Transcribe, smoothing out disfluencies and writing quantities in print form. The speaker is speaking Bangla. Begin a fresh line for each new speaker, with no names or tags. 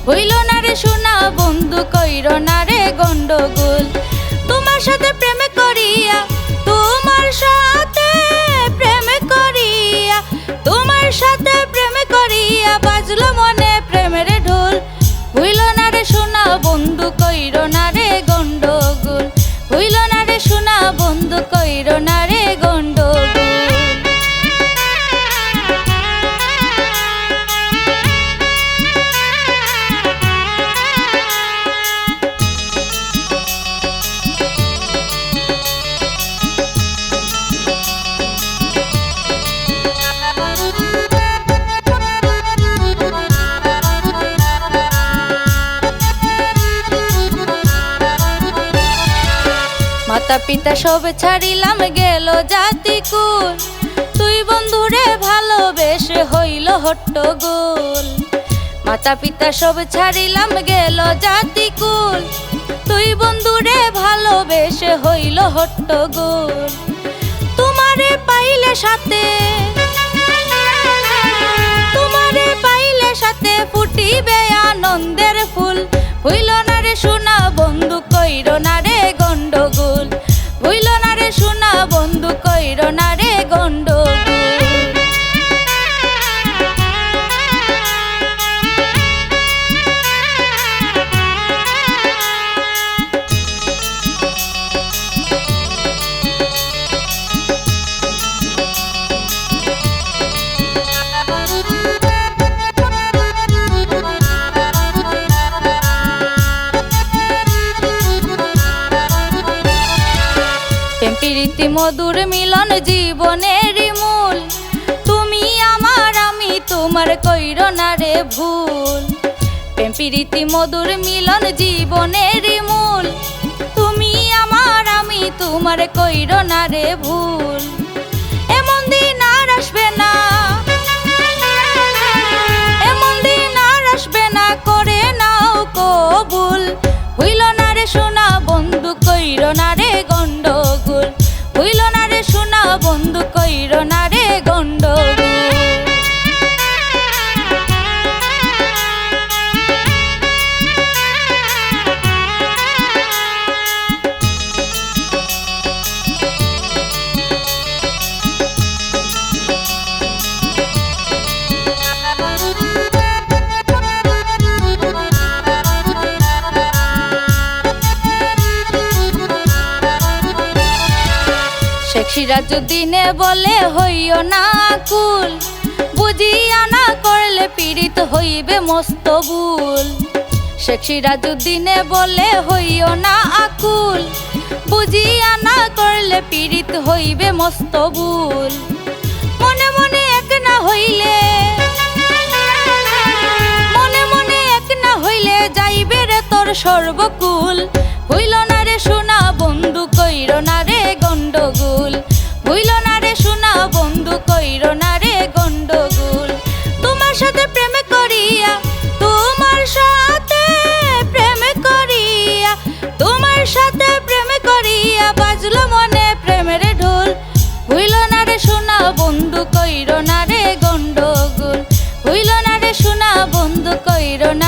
হইল না রে সোনা বন্ধু কইরো না রে গন্ডগোল। তোমার সাথে প্রেম করিয়া, তোমার সাথে প্রেম করিয়া, তোমার সাথে প্রেম করিয়া বাজলো মনে প্রেমের ঢোল। হইল না রে সোনা বন্ধু কইরো না রে গন্ডগোল। হইল না রে সোনা বন্ধু কইরো না রে গন্ডগোল। মাতা পিতা সব ছাড়িলাম গেল জাতিকুল, তুই বন্ধুরে ভালোবেসে হইল হট্টগোল। মাতা পিতা সব ছাড়িলাম গেল জাতিকুল, তুই বন্ধুরে ভালোবেসে হইল হট্টগোল। তোমারে পাইলে সাথে, তোমারে পাইলে সাথে ফুটিবে আনন্দের ফুল। হইল না রে সোনা বন্ধু কইরো না রে গন্ডগোল। হইল না রে সোনা বন্ধু কইরো না রে গন্ডগোল। প্রীতি মধুর মিলন জীবনেরই মূল, তুমি আমার আমি তোমার কইরো না রে ভুল। প্রেম প্রীতি মধুর মিলন জীবনেরই মূল, তুমি আমার আমি তোমার কইরো না রে ভুল। এমন দিন আর আসবে না, এমন দিন আর আসবে না, করে নাও কবুল। হইল না রে সোনা বন্ধু কইরো না রে গন্ডগোল। হইল না রে সোনা বন্ধু কইরো না রে গন্ডগোল। সিরাজুদ্দিনে বলে হইও না কুল, বুঝিয়া না করলে পীড়িত হইবে মস্ত ভুল। শেখ সিরাজুদ্দিনে বলে হইও না আকুল, বুঝিয়া না করলে পীড়িত হইবে মস্ত ভুল। মনে মনে এক না হইলে, মনে মনে এক না হইলে যাইবে রে তোর সর্বকুল। হইল না রে সোনা বন্ধু কইরো না রে গন্ডগোল। হইল না রে সোনা বন্ধু কইরো না রে গন্ডগোল। তোমার সাথে প্রেম করিয়া, তোমার সাথে প্রেম করিয়া, তোমার সাথে প্রেম করিয়া বাজলো মনে প্রেমের ঢোল। হইল না রে সোনা বন্ধু কইরো না রে গন্ডগোল। হইল না রে সোনা বন্ধু কইরো না